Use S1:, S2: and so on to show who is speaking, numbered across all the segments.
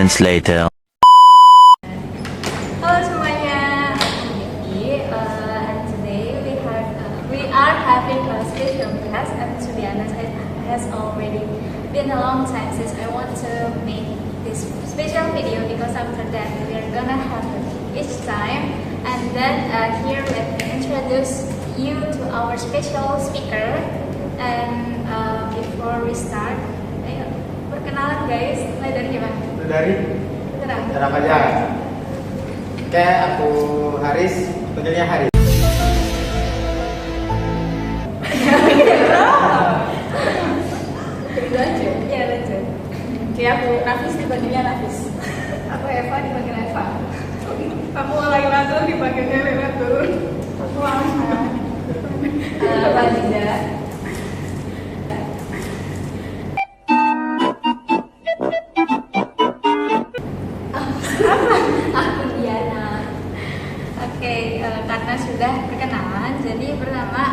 S1: moments later.
S2: Halo semuanya, I'm Vicky, and today we are having a special class. And to be honest, it has already been a long time since I want to make this special video, because after that we are gonna have each time. And then here let me introduce you to our special speaker. And before we start, ayo perkenalan guys, mulai dari gimana?
S3: Dari Terang aja. Oke, aku Haris, panggilnya Haris.
S2: Lanjut? Ya lanjut.
S4: Oke, aku Nafis, dipanggilnya Nafis.
S2: Aku Eva, dipanggil Eva.
S4: Aku Lailatul, dipanggilnya Lailatul. Aku Amsa.
S2: Apa Dinda? Aku Diana. Oke, karena sudah perkenalan, jadi pertama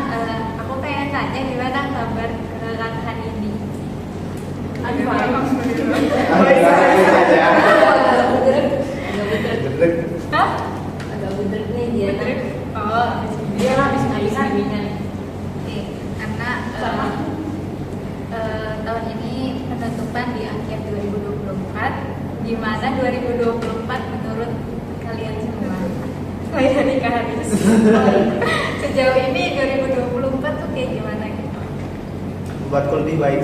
S2: aku pengen tanya gimana kabar Kang ini. Hah? Agak budek nih dia.
S4: Oh, dia habis ngabisan.
S2: Oke, karena tahun ini penutupan di akhir 2024. Gimana 2024 menurut kalian semua? Saya nikah Haris. Sejauh ini 2024 tuh kayak gimana gitu?
S3: Buatku lebih baik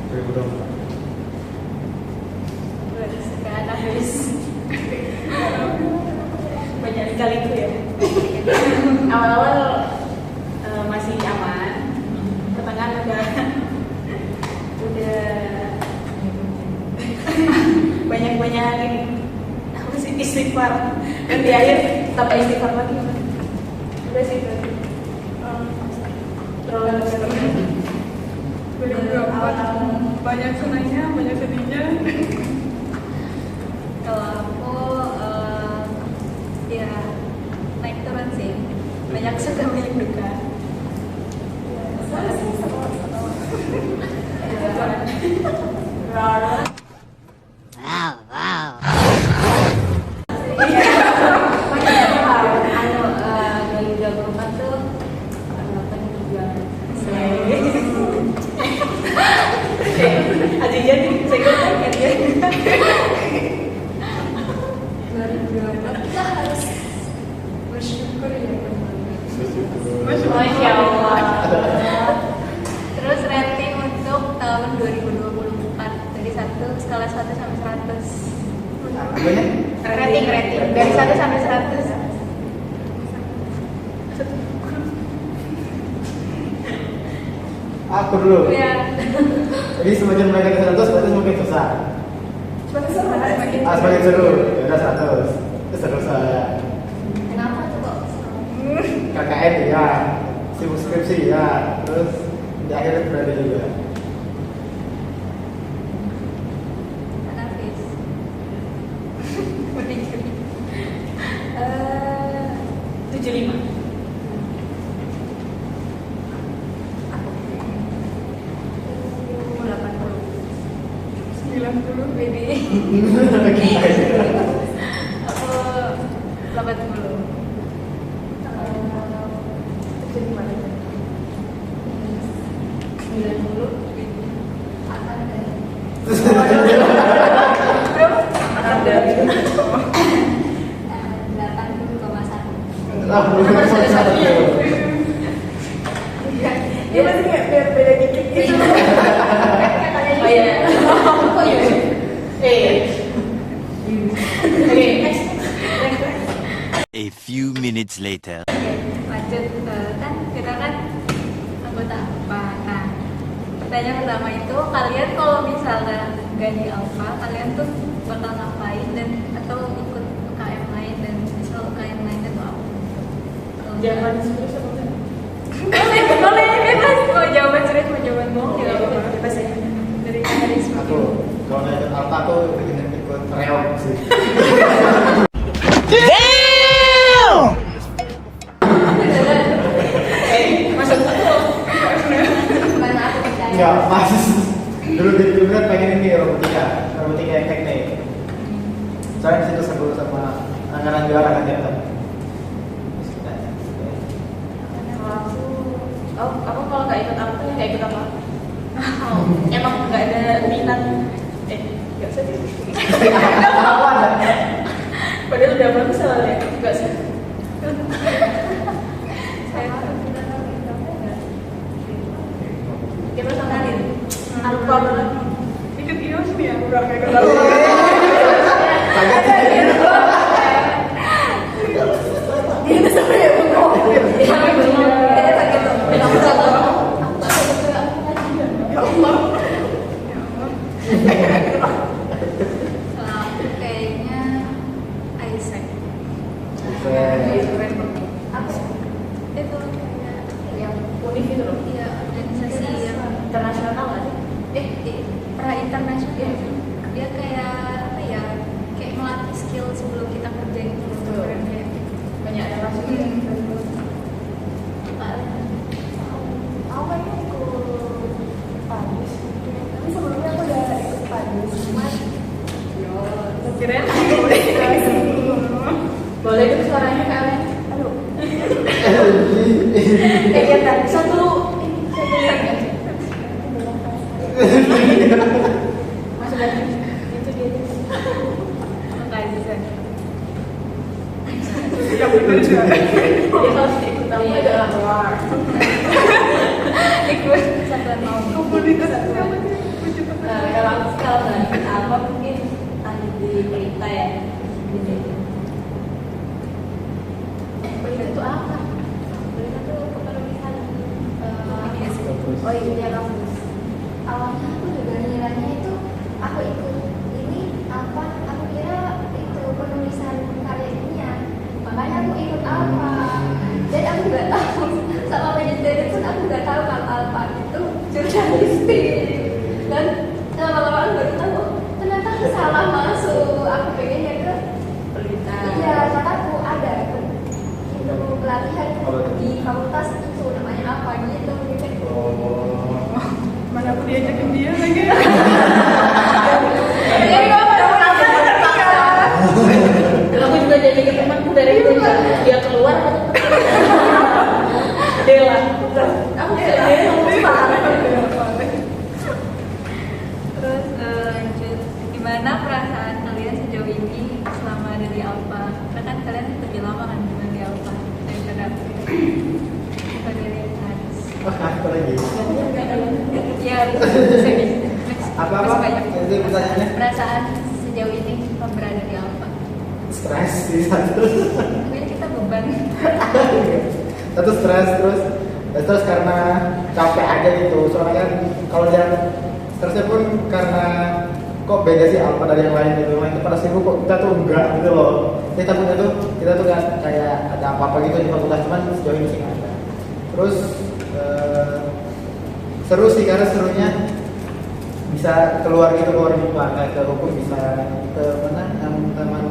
S3: 2024.
S2: Sekarang Haris.
S4: Banyak kali itu ya. Awal-awal masih aman. Pertengahan udah banyak ini. Apa sih, istighfar. Dan di akhir tambah istighfar lagi. Udah sih itu. Terlalu
S5: 2024 banyak senangnya, banyak sedihnya.
S2: Kalau aku ya naik turun sih, banyak suka banyak duka.
S4: sama sih, sama.
S2: Anu 2024 tuh penuh banget.
S4: Aja jadi saya kan dia.
S2: 2024 kita harus bersyukur ya teman-teman.
S4: Masya Allah.
S2: Terus rating untuk tahun 2024 dari 1 skala 1 sampai 100.
S3: Apanya?
S2: Rating dari 1 sampai 100.
S3: Aku dulu.
S2: Ya.
S3: Jadi semakin mereka ke 100, berarti semakin susah. Semakin seru. Ya udah 100. Itu seru saya.
S2: Kenapa tuh kok?
S3: KKN ya, sibuk skripsi ya, terus di akhir berada juga.
S2: Nafis. Mending
S4: 75.
S2: aku 80.
S5: 90
S2: Baby. Aku 80. 90. Akan ada. 80,1.
S4: Nomor satu-satunya. Dia masih kayak beda dikit gitu. Oh iya. Oh iya. Oke, next.
S1: A few minutes later.
S2: Lanjut, kan kita kan anggota apa. Nah, pertanyaan pertama itu, kalian kalau misalnya gak di Alpha, kalian tuh bakal ngapain dan atau ikut UKM lain, dan misal UKM lain itu apa?
S4: Jangan serius apa enggak?
S2: Boleh bebas, mau jawaban serius mau jawaban bohong ya apa-apa.
S4: Bebas aja.
S2: Dari Haris.
S3: Aku kalau naik Alfa tuh ikut reok sih.
S4: Masuk tuh.
S2: Mana aku percaya.
S3: Enggak, pas dulu di Filmnet pengen ini robotika efek nih. Soalnya di situ seru sama anggaran juara kan ya.
S4: Aku kalau nggak ikut apa nggak ikut apa. Emang nggak ada minat. Nggak usah sih. Padahal udah bagus soalnya. Nggak sih.
S2: Saya tidak tahu enggak.
S4: Kita kenalin. Alfa berapa?
S5: Ikut IOS nih ya, udah kayak kenal.
S4: Ini sebenarnya belum. Ini belum. Kita pakai belum. Ya Allah.
S2: Kayaknya Isaac. Apa sih? Itu kayak
S4: Yang unik itu loh.
S2: iya organisasi yang
S4: Internasional nggak sih?
S2: pra internasional. Dia kayak apa ya? Kayak melatih skill sebelum kita kerja gitu.
S4: Betul.
S2: Keren kayak
S4: Banyak relasi.
S6: Aku kayaknya ikut Padus. Tapi sebelumnya aku udah ikut Padus, cuman
S5: Kirain
S4: Boleh itu suaranya kalian?
S6: aduh,
S4: Kegiatan satu. Masuk lagi. Itu dia.
S2: apa Isaac?
S5: yang bener juga.
S4: Dia harus ikut tamu adalah luar.
S2: Ikut satuan mau.
S5: Komunitas apa sih?
S4: Kalau nggak ikut apa mungkin ada di berita ya. Gitu. Berita itu apa?
S6: berita tuh kepenulisan.
S2: Oh iya kampus.
S6: Awalnya aku juga ngiranya itu aku ikut ini apa? Aku kira itu penulisan karya ilmiah. Makanya aku ikut apa? Dan aku nggak tahu sama manajer pun aku nggak tahu kalau apa itu jurnalistik. Dan lama-lama baru tahu oh, ternyata aku salah masuk. Aku pengennya ke
S4: Berita.
S6: iya, karena aku ada itu pelatihan di fakultas itu namanya apa gitu.
S5: Mana aku diajakin dia lagi.
S4: Aku juga jadi ke temanku dari itu dia keluar atau Dela. Aku bisa dia
S2: Terus lanjut, gimana perasaan kalian sejauh ini selama ada di Alfa? Karena kan kalian lebih lama kan cuma di Alfa daripada aku. Sebagai Haris.
S3: Wah, apa lagi?
S2: Ya, sini.
S3: Apa-apa?
S2: Banyak.
S3: Itu pertanyaannya.
S2: Perasaan sejauh ini berada di Alfa.
S3: Stres sih satu.
S2: Mungkin kita beban.
S3: Satu stres karena capek aja gitu. Soalnya kan kalau yang stresnya pun karena kok beda sih Alfa dari yang lain gitu. Yang itu pada sibuk kok kita tuh enggak gitu loh. Kita takutnya tuh kita tuh kan kayak ada apa-apa gitu di fakultas, cuman sejauh ini sih nggak ada. Terus seru sih karena serunya bisa keluar gitu, keluar di planet ke hukum, bisa ke mana yang taman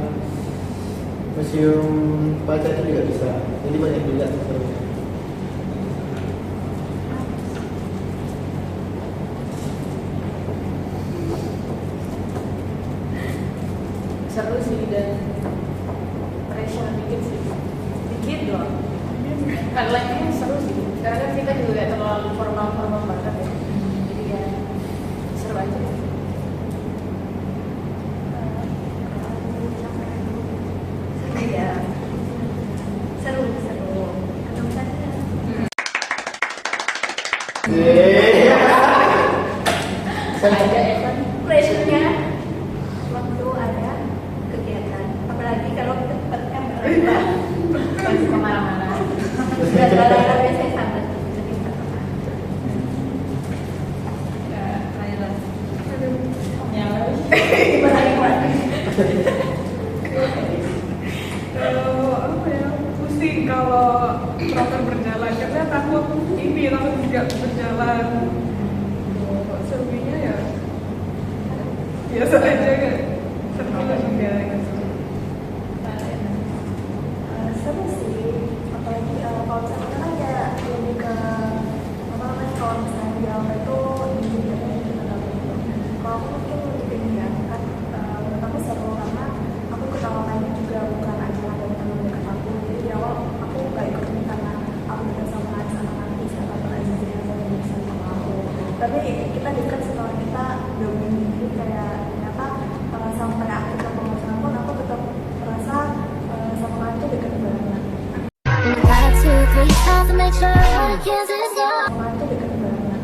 S3: museum baca itu juga bisa, jadi banyak juga serunya.
S4: seru sih dan pressure dikit sih. Dikit doang. Highlightnya seru sih. Karena kan kita juga gak terlalu formal banget ya. Jadi ya seru aja.
S2: Iya. Seru. Ketemu saja.
S4: Ada Evan.
S6: Pressure-nya waktu ada kegiatan, apalagi kalau tempat kamera
S4: Masih kemana-mana.
S6: dan lalai saya sangat jadi
S2: Ya, Laila.
S4: Ya,
S5: Apa ya? Pusing kalau proker berjalan karena takut tidak berjalan. Serunya ya biasa aja kan. Seru juga gitu.
S6: seru sih, apalagi kalau misalnya kan ada lebih ke apa namanya, kalau misalnya di awal itu ini gitu. Kalau aku mungkin lebih ke ini ya kan, menurut aku seru karena aku
S5: tapi kita dekat setelah kita gabung. Jadi kayak ternyata sampai akhir kepengurusan pun aku tetap merasa sama Kanca dekat banget. Sama Kanca dekat banget.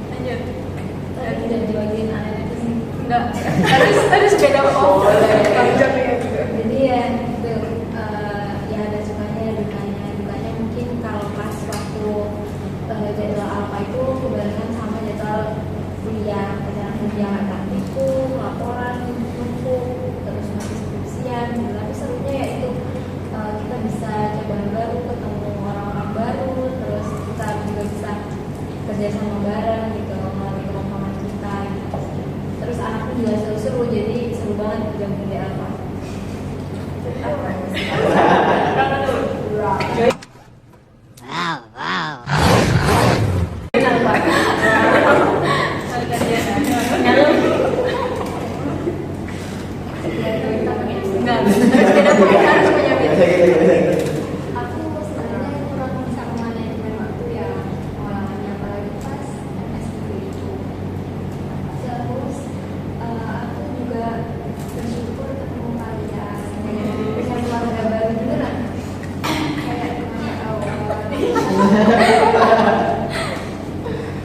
S4: Lanjut.
S2: Tidak diwakilin anak itu sih.
S4: Enggak. Harus beda oh.
S5: Panjang ya juga.
S2: Jadi ya itu ya ada sukanya ada dukanya. Dukanya mungkin kalau pas waktu jadwal alfa itu kebanyakan sama jadwal kuliah, perjalanan kuliah ada praktikum, laporan, numpuk, terus nanti skripsian. Gitu. Tapi serunya ya itu kita bisa coba hal baru, ketemu orang-orang baru, terus kita juga bisa kerja sama bareng gitu melalui kelompok kita gitu. Terus anakku juga seru-seru, jadi seru banget kerja di alfa.
S3: Biasa gitu.
S6: Aku sebenarnya kurang bisa manajemen waktu ya, apalagi pas MSQ itu. Terus aku juga bersyukur ketemu kalian, punya keluarga baru beneran, kayak keluarga awal.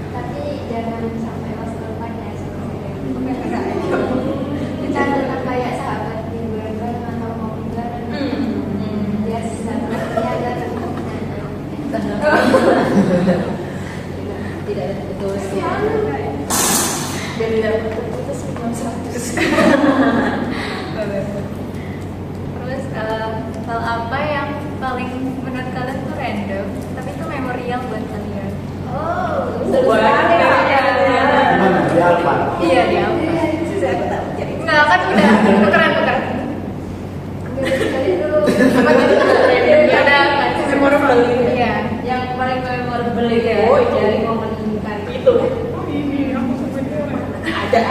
S6: Tapi jangan sampai was lepas ya sebenarnya. Kita tetap kayak sahabat liburan bareng atau ngopi bareng. Ya sahabatnya ada
S2: Tidak ada putus ya.
S4: Biar tidak putus minum 100.
S2: Terus hal apa yang paling menurut kalian tuh random, tapi itu memorial buat kalian?
S6: oh
S2: Seru sekali ya.
S3: Gimana? Di Alfa.
S2: Iya di apa?
S5: Saya aku tak jadi.
S2: Nggak kan udah tukeran.
S6: dari dulu.
S2: Apa jadi ya ada
S4: Memorable.
S2: Iya, yang paling memorable ya
S4: Oh, itu.
S2: dari momen
S4: Itu.
S5: Oh ini aku sama dia.
S4: Ada.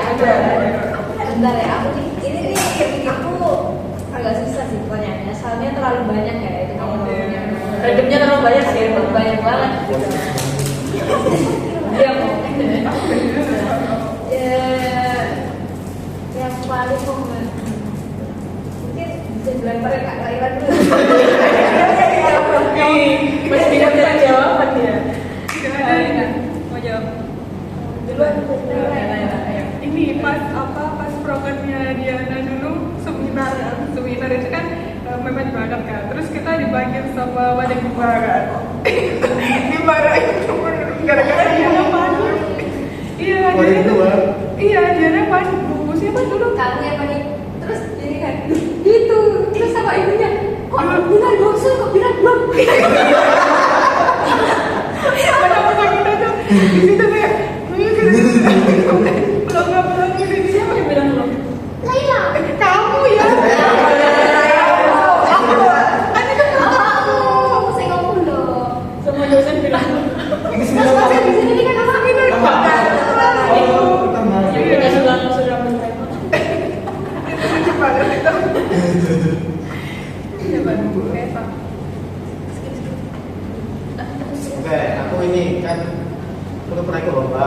S2: Bentar ya, ini aku agak susah sih pertanyaannya, soalnya terlalu banyak ya itu momennya.
S4: Redemnya terlalu banyak sih.
S2: Banyak banget. Iya kok. Yang paling momen mungkin bisa dilemparin Kak Kailan dulu.
S4: Masih tidak bisa jawaban ya.
S5: Mau jawab.
S2: Duluan.
S5: Ini pas programnya Diana dulu seminar itu kan mepet banget kan. Terus kita dipanggil sama Wadah Gembara. Dimarahin temen gara-gara Diana panik. Iya,
S3: Wadah Gembara?
S5: Iya, Diana panik. Bu, siapa dulu?
S2: Kamu yang paling terus jadi kan gitu, terus sama ibunya kok bilang dosen kok bilang belum.
S5: Masa kita tuh di situ kayak belum ini siapa yang bilang belum?
S6: Laila.
S5: Kamu ya.
S6: Aku saya ngomong dong.
S4: Semua dosen bilang.
S6: Terus pas di sini kan aku
S4: Jadi kita sudah menerima.
S5: Gimana itu?
S4: Coba Eva.
S3: Oke, aku ini kan aku tuh pernah ikut lomba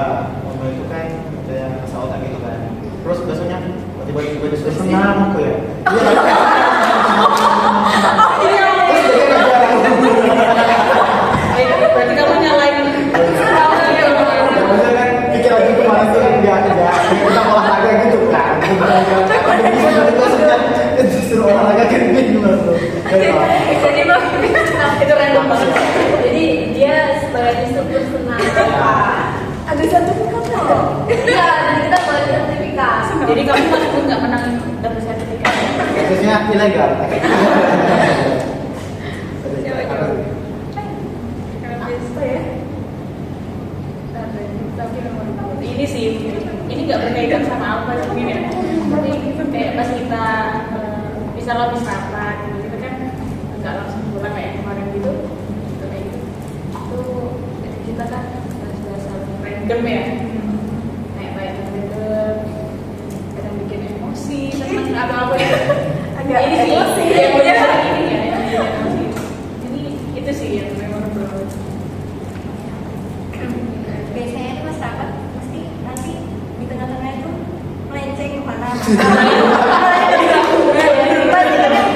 S3: itu kan kayak pesawat gitu kan. Terus besoknya tiba-tiba disuruh senam aku ya. Iya.
S4: Berarti kamu nyalain.
S3: Maksudnya kan pikir lagi kemarin tuh kan nggak kita olahraga gitu kan. Disuruh olahraga kan bingung tuh.
S2: Jadi bang itu random banget. Jadi dia sebagai instruktur senam.
S5: Ada sertifikat loh.
S2: Iya, dan kita boleh sertifikat.
S4: Jadi kamu meskipun nggak menang dapat sertifikat.
S3: Khususnya ilegal.
S5: Apa ya?
S4: Ini sih, ini nggak berkaitan sama apa sih ya. Kayak pas kita bisa habis rapat, gitu kan nggak langsung pulang kayak kemarin gitu. Kayak gitu. Itu kita kan bahasa random ya. Kayak random, kadang bikin emosi, sama apa-apa ya.
S5: Agak
S4: Ini sih
S5: emosi.
S4: yang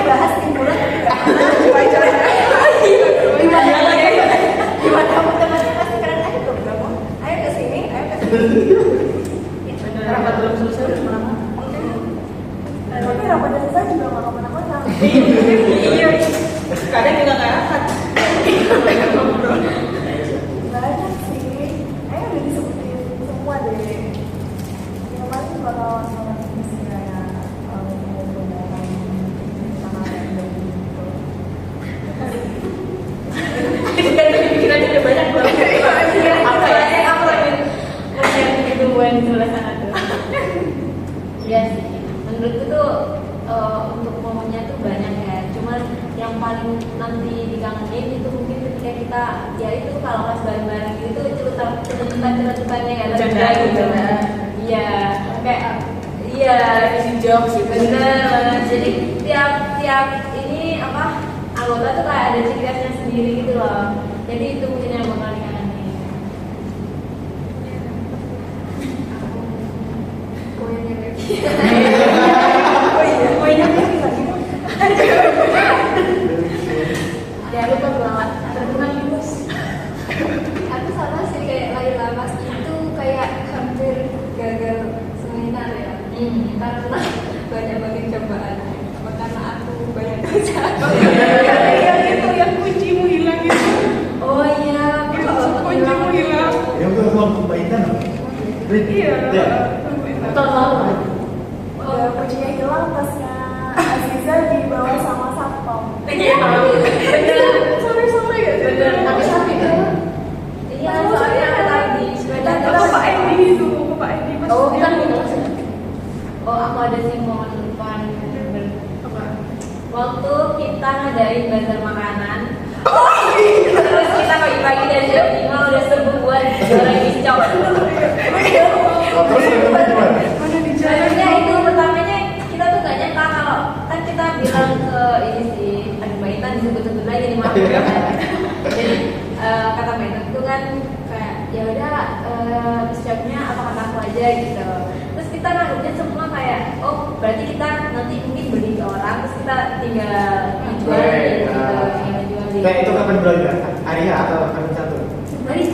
S6: bahas timbulan gimana kamu temannya pasti keren aja dong kamu. Ayo ke sini, ayo ke sini.
S4: Rapat belum selesai udah kemana-mana.
S6: Tapi rapatnya selesai juga nggak kemana-mana.
S4: Iya, kadang juga nggak rapat.
S6: Banyak sih. Ayo udah disebutin semua deh. Yang paling kalau sama misalnya sama yang gitu.
S4: Pikirannya udah banyak banget. Apa ya? Apa lagi? Yang kedua di sebelah sana tuh.
S2: Iya sih, menurutku tuh untuk momennya tuh banyak ya. Cuman yang paling nanti dikangenin itu mungkin ketika kita ya itu kalau pas bareng-bareng itu celutukannya ya
S4: Bercanda gitu.
S2: Iya, kayak iya
S4: Isi jokes gitu.
S2: bener. Jadi tiap ini apa anggota tuh kayak ada ciri khasnya sendiri gitu loh. Jadi itu mungkin yang bakal dikangenin.
S6: Poinnya kayak
S2: Poinnya lagi. Ya lupa banget. Terkenal nih bos.
S6: aku sama sih kayak Laila pas itu kayak hampir gagal seminar ya. Karena banyak banget cobaan. Apa karena aku banyak kerja.
S5: Yang itu yang kuncimu hilang itu.
S2: Oh iya.
S5: Kuncimu hilang.
S3: Yang tuh ruang pembaikan.
S5: Iya.
S2: Tahun lalu kan?
S6: Kuncinya hilang pasnya Aziza dibawa sama satpam.
S2: Iya. Bener.
S5: Sore-sore ya.
S2: Bener. Tapi sampai ke iya soalnya tadi sepeda
S5: Ke Pak Edi itu, ke Pak Edi pas
S2: Oh
S5: dia-
S2: bukan di kelas ya? Oh aku ada sih momen depan.
S5: Apa?
S2: Waktu kita ngadain bazar makanan. Terus kita pagi-pagi dari jam 5 udah sembuh buat goreng piscok.
S3: Terus gimana?
S2: Sebenarnya itu pertamanya kita tuh gak nyangka kalau kan kita bilang ke ini sih aduh Mbak Intan disebut-sebut lagi nih maaf ya. Jadi kata Mbak Intan itu kan kayak ya udah piscoknya apa kata aku aja gitu. Terus kita nganggapnya semua kayak oh berarti kita nanti mungkin beli ke orang terus kita tinggal menjual gitu, tinggal menjual di.
S3: Kayak itu kapan bulannya? Hari atau hari satu?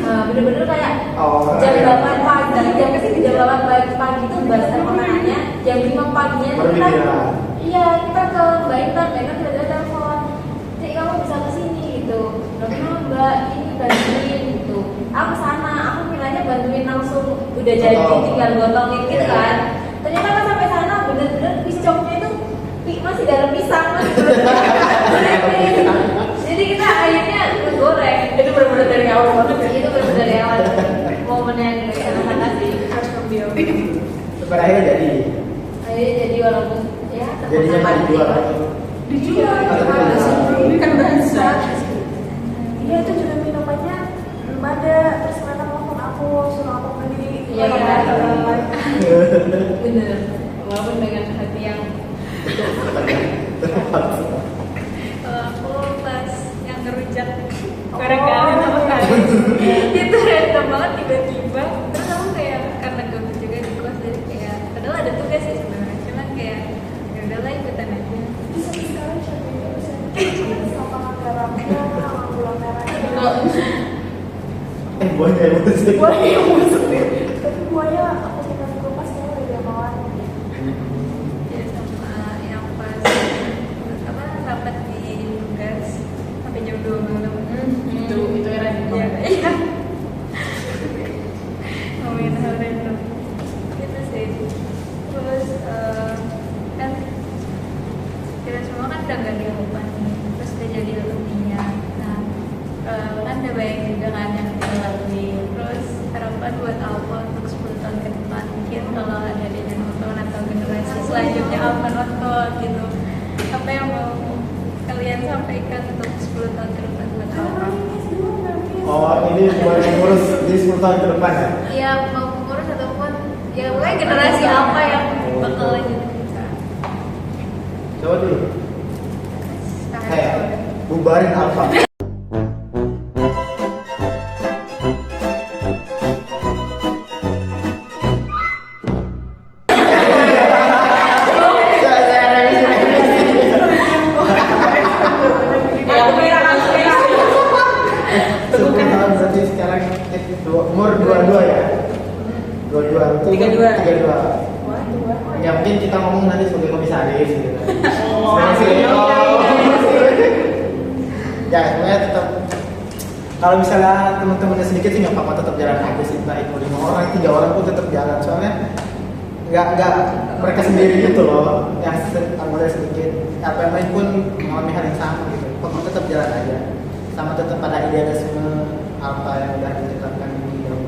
S2: Bener-bener kayak
S3: Oh,
S2: jam
S3: iya.
S2: 8 pagi, jam 8 pagi itu bazar makanannya, jam 5 paginya
S3: Baru
S2: kita,
S3: dibilang.
S2: iya kita ke Mbak Intan tiba-tiba telepon, Cik kamu bisa kesini gitu, loh kenapa Mbak ini bantuin gitu, aku sana, aku bilangnya bantuin langsung udah jadi
S3: Gotong.
S2: tinggal gotongin gitu
S3: Iya.
S2: kan, ternyata kan sampai sana bener-bener piscoknya itu masih dalam pisang masih belum jadi kita akhirnya ngegoreng.
S4: Itu benar-benar dari awal banget ya.
S2: Itu benar dari awal momen yang gak bisa lupakan sih.
S4: Harus ambil.
S3: Pada akhirnya jadi.
S2: Akhirnya jadi walaupun ya
S3: Jadinya
S2: terpaksa
S3: mau dijual.
S5: Dijual.
S3: Atau
S5: Kan bahasa.
S6: Iya itu juga minumannya belum ada. Terus mereka telepon aku suruh aku beli.
S2: Iya bener. Walaupun dengan hati yang kalau aku pas yang ngerujak barangkali sama kali itu random banget tiba-tiba terus aku kayak karena gabut juga di kelas jadi kayak padahal ada tugas sih sebenarnya cuman kayak ya udahlah ikutan aja
S6: Bisa sekarang siapa yang bisa sama garamnya sama gula merahnya.
S3: Buahnya emosi.
S6: Buahnya yang busuk nih. Tapi buahnya aku simpan di kulkas kayaknya udah bawaan.
S2: ya sama yang pas apa rapat di tugas sampai jam 2 malam
S4: Itu era di
S2: iya iya ngomongin hal random gitu sih terus kan kita semua kan udah gak dilakukan nih terus udah jadi alumni-nya nah kan udah banyak juga kan yang kita lalui terus harapan buat Alfa untuk 10 tahun ke depan mungkin kalau ada yang nonton atau generasi selanjutnya Alfa nonton gitu apa yang mau kalian sampaikan untuk 10 tahun ke depan buat Alfa?
S3: Oh, ini buat mengurus di 10 tahun ke depan ya?
S2: Ya mau mengurus ataupun ya pokoknya generasi apa yang bakal lanjut kita.
S3: Coba dulu. Kayak bubarin Alfa. ya mungkin kita ngomong nanti sebagai komisaris gitu kan.
S4: Oh,
S3: Ya sebenarnya tetap kalau misalnya teman-temannya sedikit sih nggak apa-apa, tetap jalan aja sih, entah itu 5 orang 3 orang pun tetap jalan, soalnya nggak mereka sendiri gitu loh yang anggota sedikit, apa yang lain pun mengalami hal yang sama gitu, pokoknya tetap jalan aja sama tetap pada idealisme apa yang udah ditetapkan di dahulu.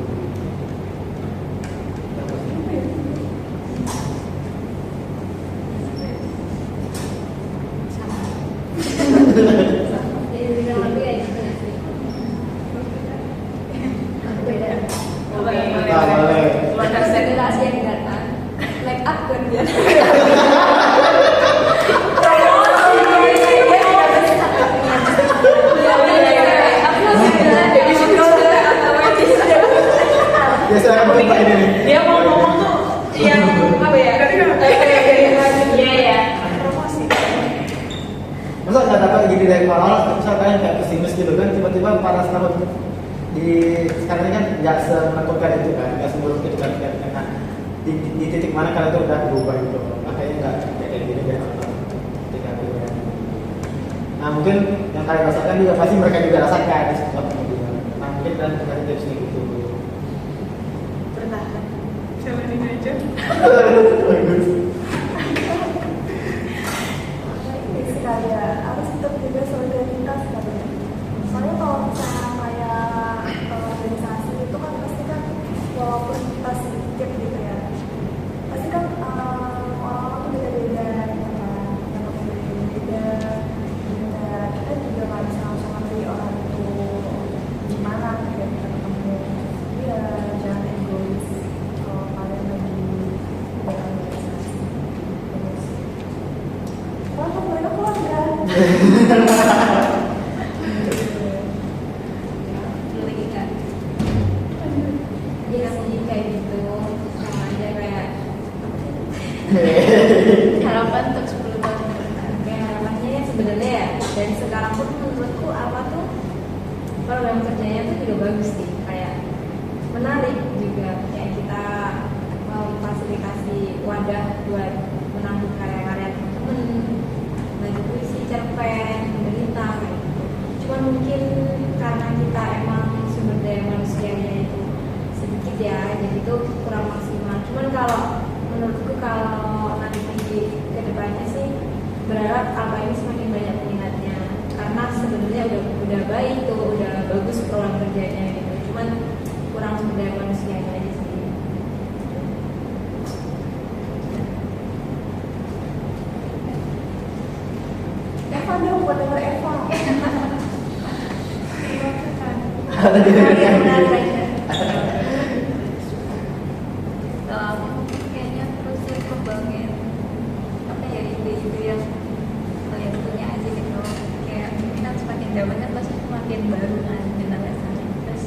S2: Jadi kurang lebih kayak gitu nggak sih? Beda.
S3: Boleh.
S2: Terus generasi yang datang, make up kan dia.
S3: Biasanya kan bapak ini nih.
S4: Dia mau ngomong tuh yang apa ya? Iya ya. Promosi.
S3: Masa nggak dapat gini dari awal, misal kalian kayak pesimis gitu kan, tiba-tiba panas tahun di sekarang ini kan nggak semenakutkan itu kan, nggak seburuk itu kan, karena di titik mana kalian tuh udah berubah gitu, makanya nggak kayak gini deh ketika itu kan. Nah mungkin yang kalian rasakan juga pasti mereka juga rasakan di sekolah juga. Nah mungkin kalian kasih tipsnya gitu.
S4: Bertahan.
S5: Jalanin aja.
S3: Bagus.
S6: Kayak harus tetap juga solidaritas katanya. Soalnya kalau misalnya kayak organisasi itu kan pasti kan walaupun kita sedikit gitu ya, pasti kan orang-orang tuh beda-beda gitu kan, yang beda-beda. Dan kita juga nggak bisa langsung ngerti orang itu gimana ketika kita ketemu. Jadi ya jangan egois kalau kalian lagi berorganisasi. Terus kalau mereka keluarga.
S2: Lagi kan. Iya sih kayak gitu. Sama aja kayak harapan untuk 10 tahun ke depan. Kayak harapannya ya sebenarnya ya dari sekarang pun menurutku apa tuh program kerjanya tuh juga bagus sih, kayak menarik juga, kayak kita memfasilitasi wadah buat menampung karya-karya temen, bagi puisi, cerpen, pemerintah kayak gitu. Cuman mungkin karena kita emang sumber daya manusianya itu sedikit ya, jadi itu kurang maksimal. Cuman kalau menurutku kalau nanti ke depannya sih berharap apa ini semakin banyak peminatnya, karena sebenarnya udah baik tuh, udah bagus program kerjanya gitu. Cuman kurang sumber daya manusianya aja sih.
S6: Eva dong, buat denger Eva.
S3: Ada di
S2: Benar
S3: dalam.
S2: aja. Kalau aku kayaknya terus kembangin apa ya ide-ide yang kalian punya aja gitu. Kayak kita semakin zaman kan pasti semakin baru kan generasinya. Terus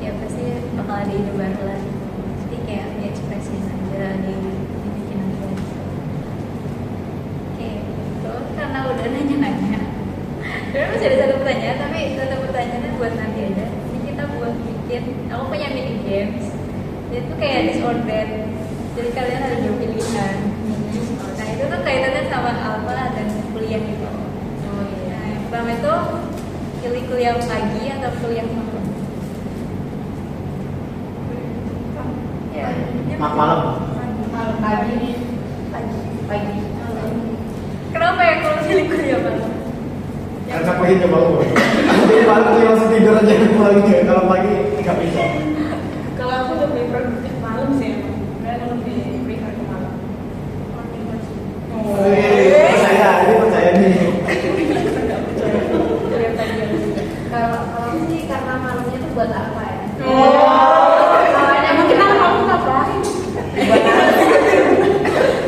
S2: ya pasti bakal ada ide baru lah. Jadi kayak ya ekspresin aja dibikin aja. Oke, terus karena udah nanya-nanya. Sebenarnya masih ada satu pertanyaan, tapi satu pertanyaannya buat nanti aja. Ini kita buat bikin, aku punya mini games. Itu kayak this or that. Jadi kalian ada 2 pilihan. Nah itu tuh kaitannya sama alpha dan kuliah gitu. Oh iya. Yang pertama itu pilih kuliah pagi atau kuliah malam. Ya.
S3: Malam.
S2: Malam pagi. Pagi. Kenapa ya kalau pilih kuliah malam?
S3: Karena pagi nggak bangun. Jadi pagi langsung tidur aja lagi. Kalau pagi nggak bisa.
S4: Kalau aku lebih produktif malam sih emang. Karena lebih prefer ke malam.
S3: Percaya, ini percaya nih.
S4: Kuliah pagi aja juga.
S2: Kalau aku sih karena malamnya tuh buat apa ya?
S6: Emang kita mau ngapain?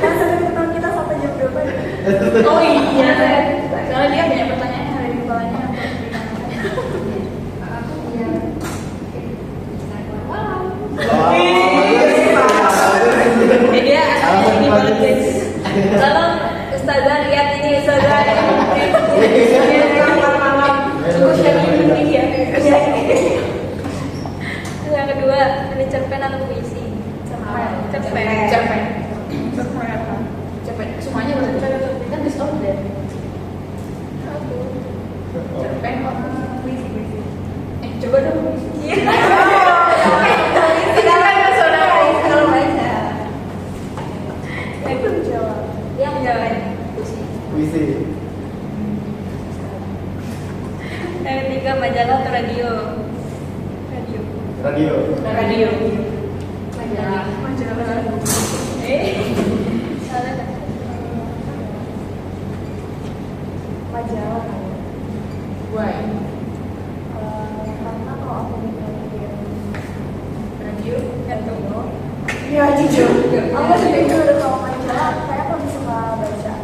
S6: Kan sampai ketemu kita sampai jam berapa ya?
S4: Oh iya. Soalnya dia banyak pertanyaan yang ada di kepalanya.
S6: Aku ya
S4: Dia asal ini banget guys.
S2: Tolong Ustazah lihat ini Ustazah.
S4: Malam-malam. Tunggu sharing ini dia.
S2: Terus yang kedua, pilih cerpen atau puisi?
S4: Cerpen.
S5: Cerpen.
S4: Coba dong.
S2: Iya. Silakan saudara kalau baca.
S4: Itu jawab.
S2: Yang jalan.
S3: Puisi.
S2: Yang ketiga majalah atau radio? Radio.
S3: Radio.
S4: Radio.
S2: Majalah.
S5: Majalah.
S2: Salah kan?
S6: Majalah kan.
S4: Why?
S6: Karena kalau aku mikir
S4: Radio kan dong.
S5: Iya jujur.
S6: aku jujur kalau majalah saya lebih suka baca.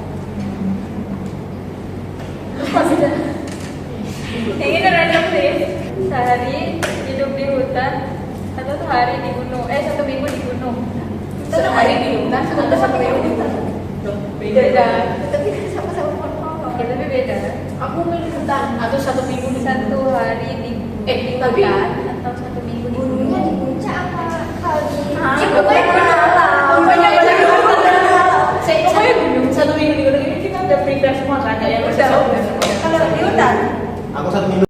S2: Yang ini random sih. Sehari hidup di hutan atau sehari di gunung. Satu minggu di gunung.
S4: Sehari di hutan, satu minggu di hutan.
S2: Beda.
S6: Tapi sama-sama pohon.
S2: Oke, tapi beda.
S4: Aku milih hutan atau 1 minggu di
S2: Satu hari di
S4: tapi
S2: hutan atau 1 minggu di
S6: Gunungnya
S2: gunung.
S6: di puncak apa kali?
S4: Pokoknya gunung 1 minggu di gunung ini kita udah prepare semua kan kayak yang udah
S2: Kalau di hutan,
S3: Aku 1 minggu.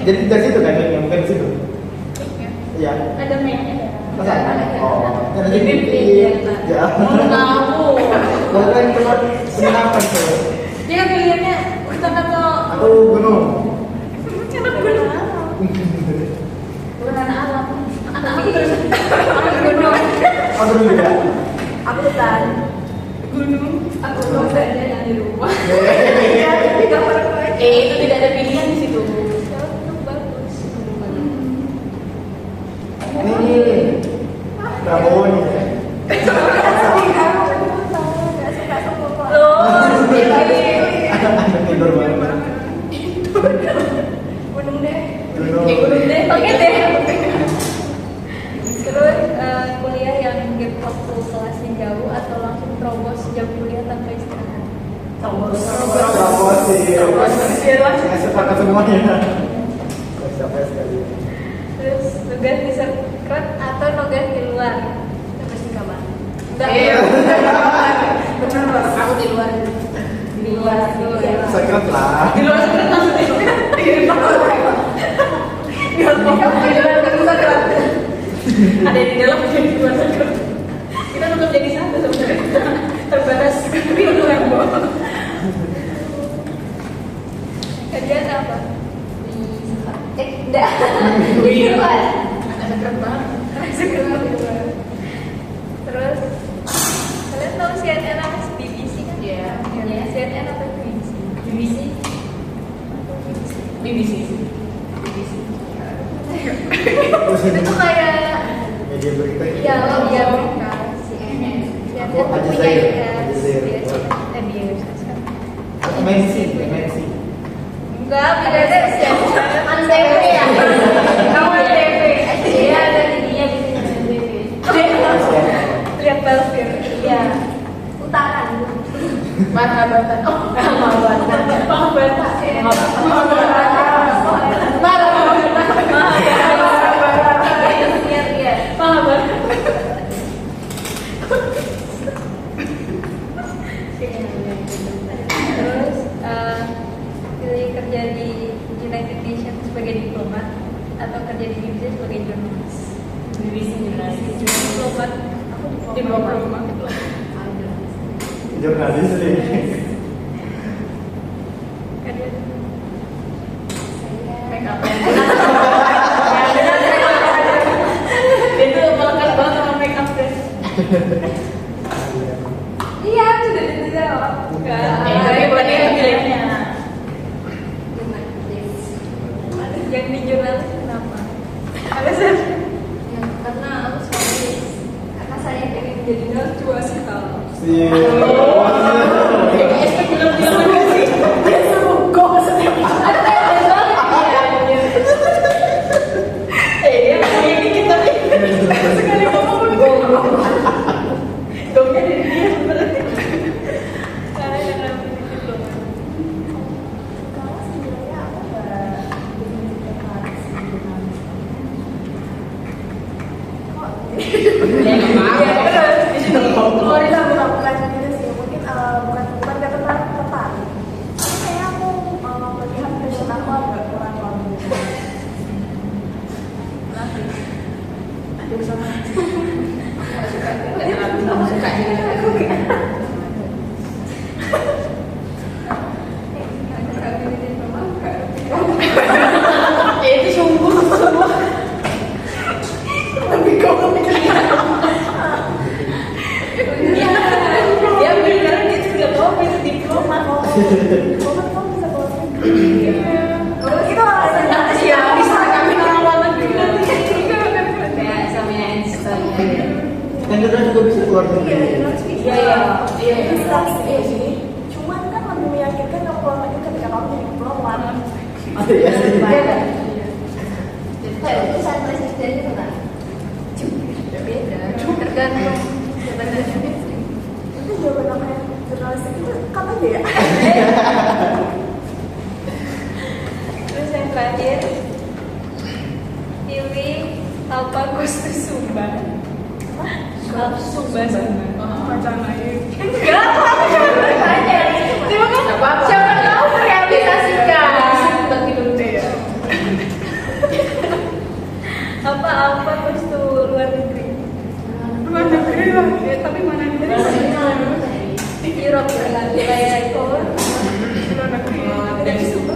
S3: Jadi dari situ kan yang mungkin di situ. Iya.
S4: ada mainnya.
S3: Masa? Oh. Yang
S4: Di
S3: jadi
S4: pipi,
S3: ya.
S4: Mau.
S3: Kalau kan cuma penginapan tuh.
S4: Dia pilihannya hutan atau
S3: Aku gunung.
S4: bukan anak alam. Anak aku terus gunung.
S3: Aku dulu juga.
S6: Aku hutan.
S5: Gunung.
S4: Aku mau saja yang di rumah. Itu tidak ada pilihan di situ.
S2: bagus.
S3: Ini Prabowo nih. Anak tidur banget.
S6: Gunung deh.
S3: Gunung.
S4: Gunung deh.
S2: Oke deh. Terus kuliah yang gap waktu kelasnya jauh atau langsung terobos jam kuliah tanpa istirahat.
S3: Prabowo sih. Saya sepakat semuanya. Siapa sekali.
S2: Terus tugas di sekret atau tugas di luar. Tugas di kamar. Enggak.
S4: Benar banget. Aku di luar.
S2: Di luar dulu ya.
S3: Secret lah.
S4: Di luar sekret maksudnya. Ada di dalam ada di luar sekret. Kita tetap jadi satu sebenarnya. Terbatas pintu yang bawah.
S2: Kerjaan apa?
S6: Enggak. Di luar.
S4: Agak sekret banget.
S2: Terus kalian tahu CNN apa BBC kan?
S4: Iya.
S2: Ya, CNN apa BBC?
S4: BBC. BBC.
S2: Itu tuh kayak
S3: Media berita.
S2: ya media mereka CNN. CNN
S3: Oh,
S2: tuh
S3: Al
S2: punya
S3: Jazeera.
S2: ya,
S3: Al Jazeera. MNC.
S2: Enggak, beda ada CNN.
S6: Antv ya.
S2: Kamu TV. Iya, ada ininya di sini TV. Lihat Belfir. Iya.
S6: Utaran.
S4: Marhabatan. Oh, Marhabatan. Marhabatan.
S2: Iya.
S4: Marhabatan.
S2: Terus pilih kerja di United Nations sebagai diplomat atau kerja di BBC sebagai jurnalis.
S4: BBC jurnalis.
S2: Diplomat. Aku diplomat.
S3: Jurnalis nih.
S2: Kerja.
S4: Make up. Itu melekat banget sama make up deh.
S2: Iya, sudah dijawab. Enggak.
S4: Tapi bukan itu pilihannya.
S2: Yang di jurnalis kenapa?
S4: Alasan?
S6: Ya, karena aku suka nulis. Karena saya pengen jadi
S2: Cuma sih kalau
S3: Si.
S4: SP film-film mana sih? Dia suruh go setiap ya kayak dikit tapi sekali ngomong go. Go-nya dari dia sebenarnya.
S2: karena dengan diplomat.
S6: kalau sebenarnya aku nggak
S5: kamu bisa keluar negeri. Terus itu alasannya
S4: Iya, bisa kami keluar negeri.
S2: Kayak sama Einstein.
S3: Kan kita juga bisa keluar negeri.
S4: Iya.
S5: sih. Cuman kan lebih meyakinkan kalau keluar negeri ketika kamu jadi kepulauan.
S3: Oh iya sih.
S6: Kayak utusan presiden gitu kan.
S2: Beda. Tergantung.
S5: Itu jawaban apa ya? Jurnalistik itu kapan aja ya?
S2: Terus yang terakhir, pilih apa kostum Sumba? Sumba.
S5: Macam lain.
S2: Enggak, aku cuma bertanya. Cuma kan
S4: Nggak apa-apa.
S2: siapa tahu terrealisasikan.
S4: Bagi dulu deh ya.
S2: Apa kostum luar negeri?
S5: Luar negeri lah. Ya, tapi mana negeri?
S2: Europe kayak itu.
S5: Luar negeri. Dari Sumba.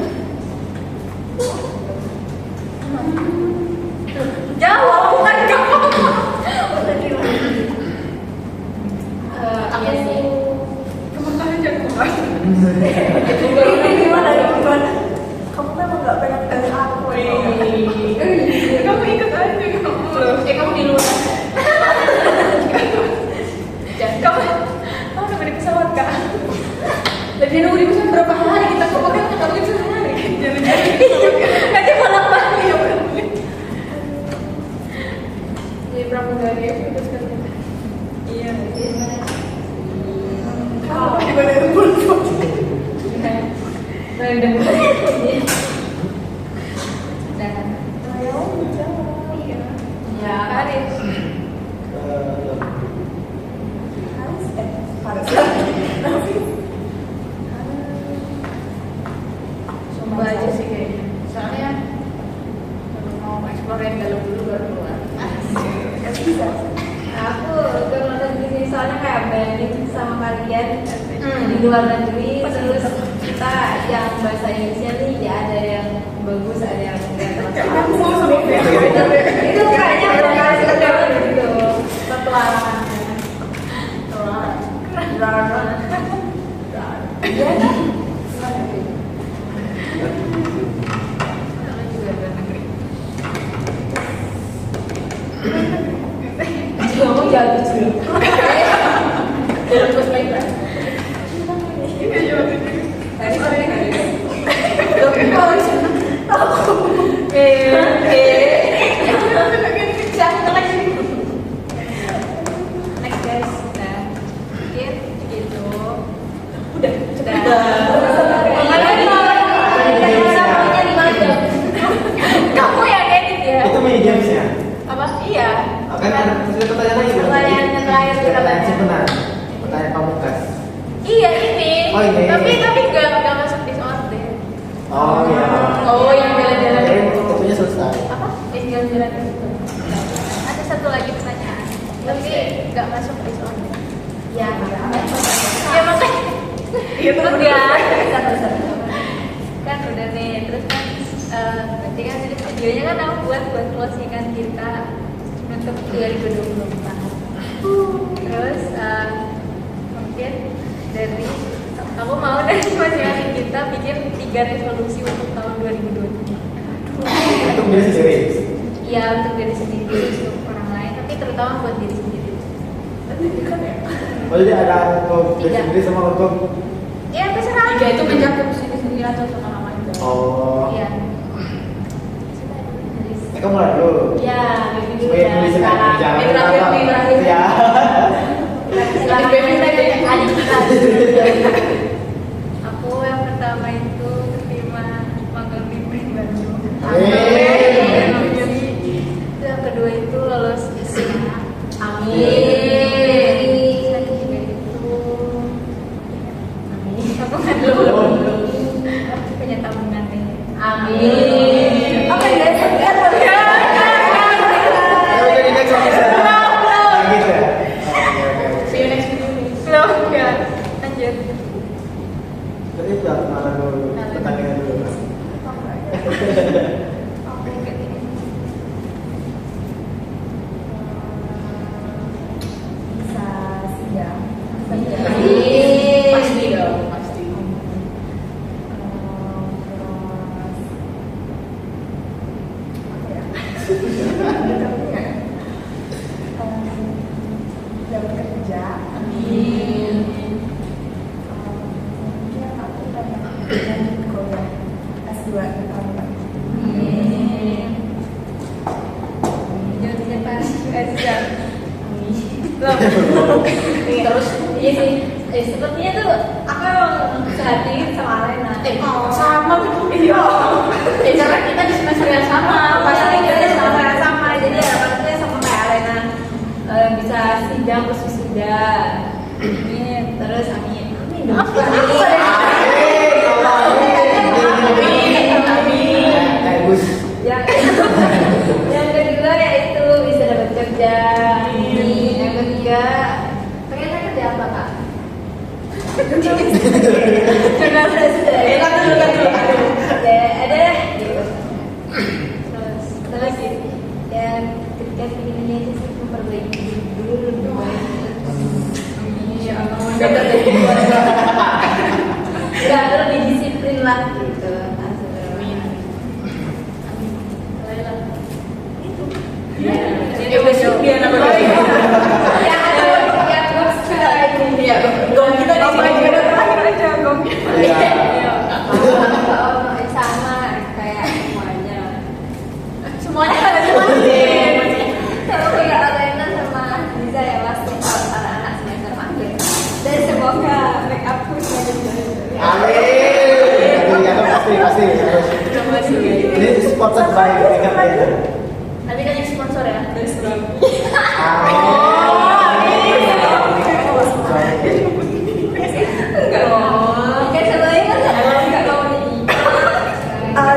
S2: Jawab bukan kamu.
S4: Iya sih.
S5: Kemana aja keluar.
S2: Itu gimana?
S5: Kamu memang nggak pengen dari aku ya? Kamu ikut aja kamu.
S4: Kamu di luar.
S2: Kamu udah beli pesawat kak?
S4: Lagi nunggu di pesawat berapa hari kita kok kan kita bisa sehari.
S2: Nanti bolak balik.
S4: Jadi pramugari itu sekarang.
S2: Iya.
S5: Kamu di mana itu pun?
S4: Nah, udah mulai.
S2: Dan
S5: Ayo, jawab.
S4: Ya, Arif. Sumba aja sih kayaknya. Soalnya mau explore yang dalam dulu baru keluar.
S2: aku ke luar negeri soalnya kayak banding sama kalian di luar negeri terus kita yang bahasa Inggrisnya nih ya ada yang bagus ada yang enggak itu kayaknya berkali banget gitu petualangan
S4: Ngomong jatuh sih. Terus baik-baik.
S2: tadi sore kan next guys nah mungkin gitu udah kamu yang edit ya
S3: Itu mini games ya.
S2: apa iya
S3: Kan ada pertanyaan lagi.
S2: pertanyaan yang terakhir kita
S3: Pertanyaan
S2: baca
S3: sebenarnya. Pertanyaan pamungkas.
S2: iya ini
S3: Oh, ini.
S2: tapi nggak masuk disorder
S3: Oh iya.
S2: oh yang jalan-jalan
S3: Jadi
S2: itu
S3: waktunya selesai.
S2: apa yang jalan-jalan itu ada satu lagi pertanyaan tapi nggak masuk disorder ya makanya
S5: Iya,
S2: udah kan udah nih terus kan nanti kan ini videonya kan aku buat closingan kita untuk 2024 terus mungkin dari aku mau dari masing-masing kita bikin 3 resolusi untuk tahun 2023
S3: Untuk diri sendiri.
S2: ya untuk diri sendiri untuk orang lain tapi terutama buat diri sendiri
S3: Oh jadi ada untuk diri
S2: Tiga.
S3: sendiri sama untuk.
S2: ya terserah
S4: Tiga itu mencakup sini sendiri atau sama orang lain.
S3: Oh.
S2: iya
S3: Kamu mulai dulu.
S2: ya baby dulu
S3: Sebagai
S2: ya
S3: penulis
S2: sekarang
S3: jangan
S2: Ini terakhir
S3: lupa.
S2: nih terakhir
S3: Ya.
S2: silakan
S4: Baby
S2: kita
S4: dulu ya.
S2: adik kita aku yang pertama itu terima magang di Brin Bandung yang kedua itu lolos SMA amin ketiga itu tabungan belum punya tabungan nih amin
S5: Oke guys, sekian dari
S3: Ayo jadi next episode. Nah, gitu ya. Oke.
S4: See you next video.
S2: belum enggak lanjut
S3: Jadi udah kenalan dulu, pertandingan dulu.
S4: terus.
S2: Iya sih, sepertinya tuh aku emang sehati sama Alena.
S4: Sama iya. Karena kita di semester yang sama,
S2: Pasti kita sama, jadi harapannya sama kayak Alena bisa sidang terus wisuda. Amin, terus amin.
S3: Kayak Gus.
S2: Yang kedua yaitu bisa dapat kerja. Yang ketiga
S6: Pengennya kerja apa kak?
S2: sudah ada gitu. Terus yang ketiga pinginnya itu sih memperbaiki diri dulu lebih baik.
S4: Iya,
S2: Ya lebih disiplin lah gitu.
S4: Jadi besok dia nama
S2: Ya terus
S4: Iya, gong kita di sini.
S5: Terakhir aja gongnya.
S3: Iya.
S2: sama kayak semuanya.
S4: Semuanya ada semuanya.
S2: Kalau kayak Alena sama Liza ya pasti kalau anak-anak semester akhir. Dan semoga make upku jadi
S3: Amin. Ya pasti harus. Ini sponsored by Megaplener.
S4: Nanti kan yang sponsor ya.
S2: enggak dong. Kayak sebenarnya kan enggak mau ini.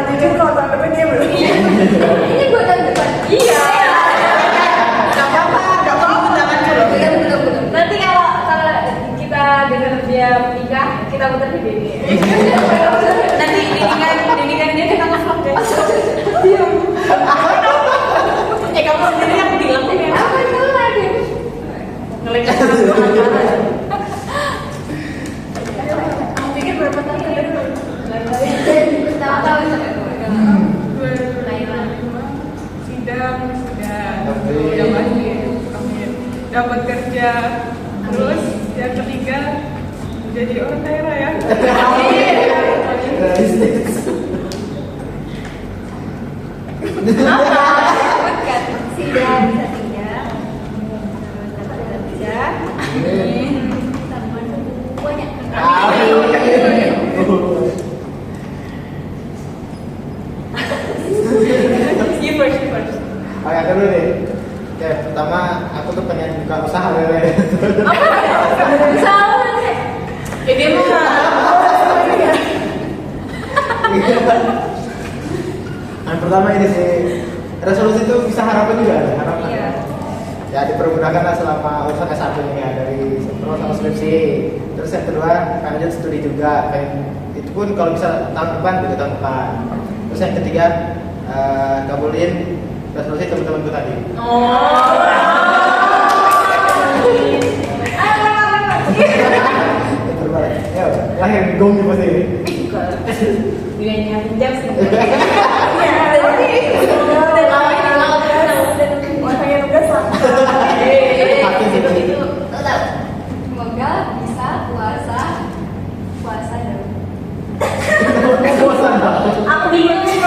S5: Jadi kalau sampai dia belum.
S2: Ini gue tahun depan. Iya.
S4: Gak apa-apa, jangan dulu.
S2: Belum. Nanti kalau kita dengar dia menikah, kita putar di BB.
S4: Nanti dindingan dia kita nge-vlog deh. Kamu sendiri yang bilang ya.
S2: Apa itu lagi?
S4: Ngelihat
S2: Aku pikir berapa tahun ke depan? Tahu sampai
S5: Sidang sudah
S3: Amin.
S5: amin. Dapat kerja. Terus yang ketiga jadi orang kaya raya.
S2: Bukan sidang ketiga. Terus dapat kerja. Tambah banyak.
S4: You first.
S3: Oh ya dulu nih. Ya pertama aku tuh pengen buka usaha lele.
S2: Sama sih.
S4: Ya dia mah
S3: Yang pertama ini sih resolusi itu bisa harapan juga ada harapan.
S2: Iya.
S3: Ya dipergunakan lah selama urusan S1 ini ya dari sama skripsi. Terus yang kedua lanjut studi juga. Itu pun kalau bisa tahun depan juga tahun depan. Terus yang ketiga kabulin resolusi teman-temanku tadi. Terbalik. Ya, lahir gong nih pasti ini.
S4: nilainya pinjam sih.
S5: Makanya tugas lah.
S2: Tetap. Semoga bisa puasa dong.
S4: Aku bingung nih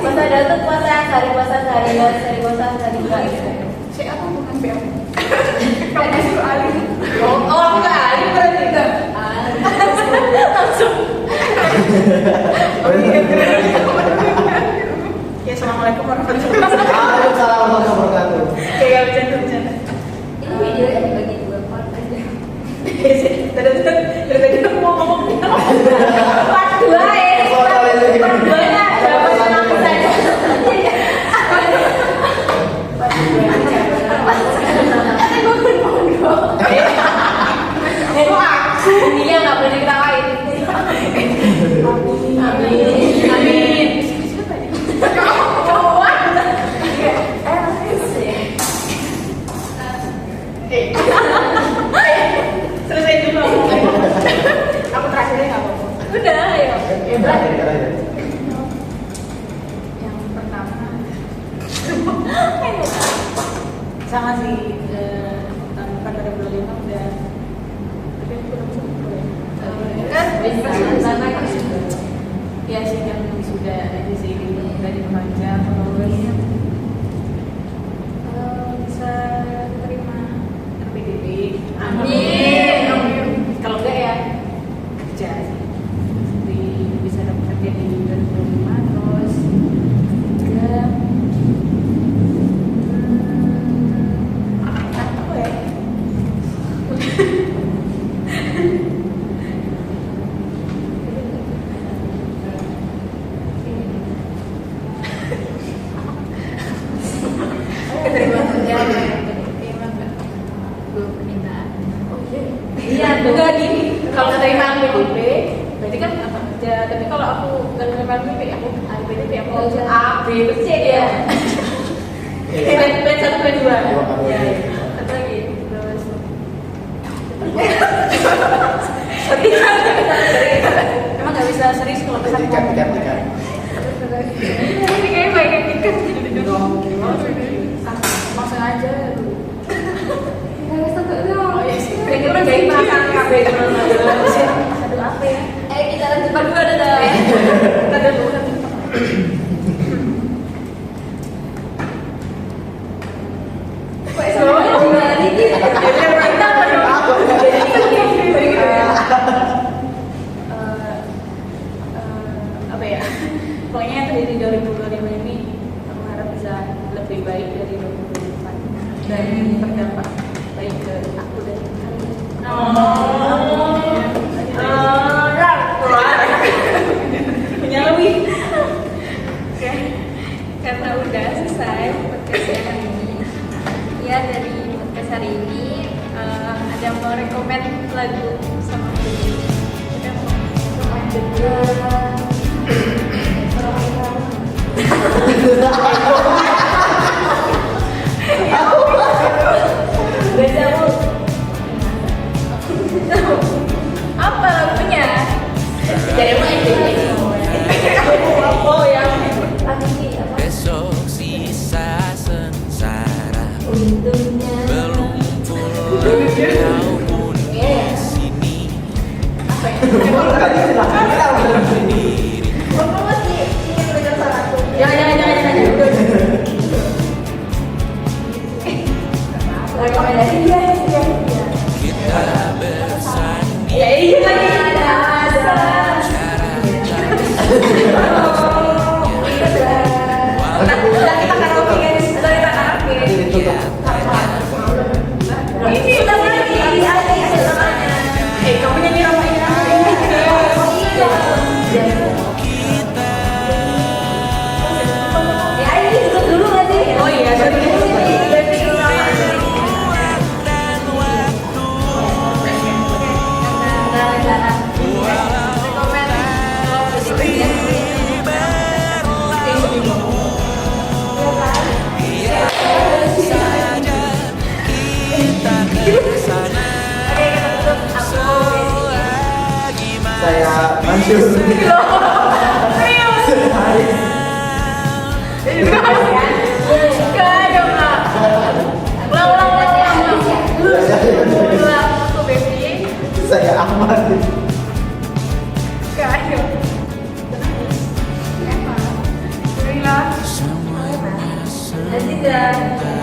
S2: Puasa dong tuh puasa sehari puasa sehari enggak gitu.
S5: Saya aku bukan BM. Kamu disuruh Ali.
S4: Oh, aku nggak ada berarti kan? Langsung. Ya, assalamualaikum warahmatullahi wabarakatuh.
S3: Waalaikumsalam warahmatullahi wabarakatuh.
S4: Kayak bercanda.
S2: Ini videonya dibagi dua part aja.
S4: Terus kita mau ngomong
S2: Part 2 ya. Part 2 nya dapat menang saja. Ini nggak boleh diketawain. Amin.
S4: selesai dulu. Aku terakhirnya nggak apa-apa.
S2: Udah, ayo.
S3: Terakhir aja.
S4: Yang pertama sama sih bukan pada bulan lima udah tapi aku belum sempat
S2: Kan bisa sama
S4: ya sih yang sudah aja sih dari remaja terus bisa enggak gini. Kalau terima PDP, berarti kan apa kerja. Tapi kalau aku nggak terima PDP, aku PDP aku A, B, terus C dia. Plan 1, plan 2. Ya, satu lagi. Terus. Emang nggak bisa serius kalau pesan
S3: Tiket.
S5: Ini kayaknya banyak tiket gitu.
S4: Emang sengaja tuh.
S6: Oh
S4: iya sih. Kayaknya udah jadi makan kafe terus. Aduh apa ya?
S6: Kita lanjut berdua dadah.
S4: Kita dulu nanti.
S6: Kok sama gimana nih?
S4: Apa ya? Pokoknya dari 2025 ini aku harap bisa lebih baik dari 2024 dan berdampak baik ke aku dan kalian. Menyalui.
S2: Oke, karena udah selesai podcast hari ini. Ya dari podcast hari ini ada yang mau rekomen lagu sama aku? Ada yang mau rekomen? Apa lagunya?
S4: Dari mana Oh ya.
S1: Besok sisa sengsara
S6: Untungnya
S1: belum pulang kau pun di sini.
S6: kamu masih ingin mendengar suaraku?
S4: Jangan.
S6: Rekomendasi dia.
S1: Kita bersanding
S4: Ya iya lagi. Udah kita karaoke guys. Udah kita karaoke. Ini udah lagi. Kamu nyanyi apa ini?
S6: Ya ini duduk dulu nggak sih?
S4: Oh iya,
S3: Saya Mansur. Saya Ahmad.
S5: Inilah
S1: semuanya
S6: Aziza.